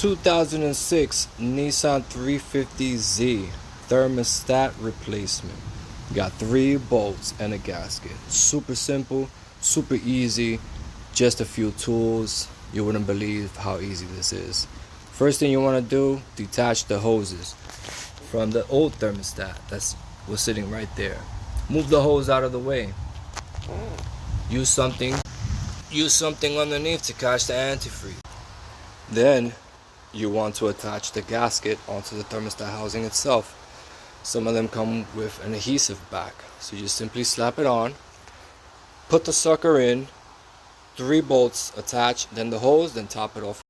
2006 Nissan 350Z thermostat replacement. Got 3 bolts and a gasket. Super simple, super easy, just a few tools. You wouldn't believe how easy this is. First thing you want to do, detach the hoses from the old thermostat that was sitting right there. Move the hose out of the way. Use something underneath to catch the antifreeze. Then you want to attach the gasket onto the thermostat housing itself. Some of them come with an adhesive back, so you just simply slap it on, put the sucker in, 3 bolts attached, then the hose, then top it off.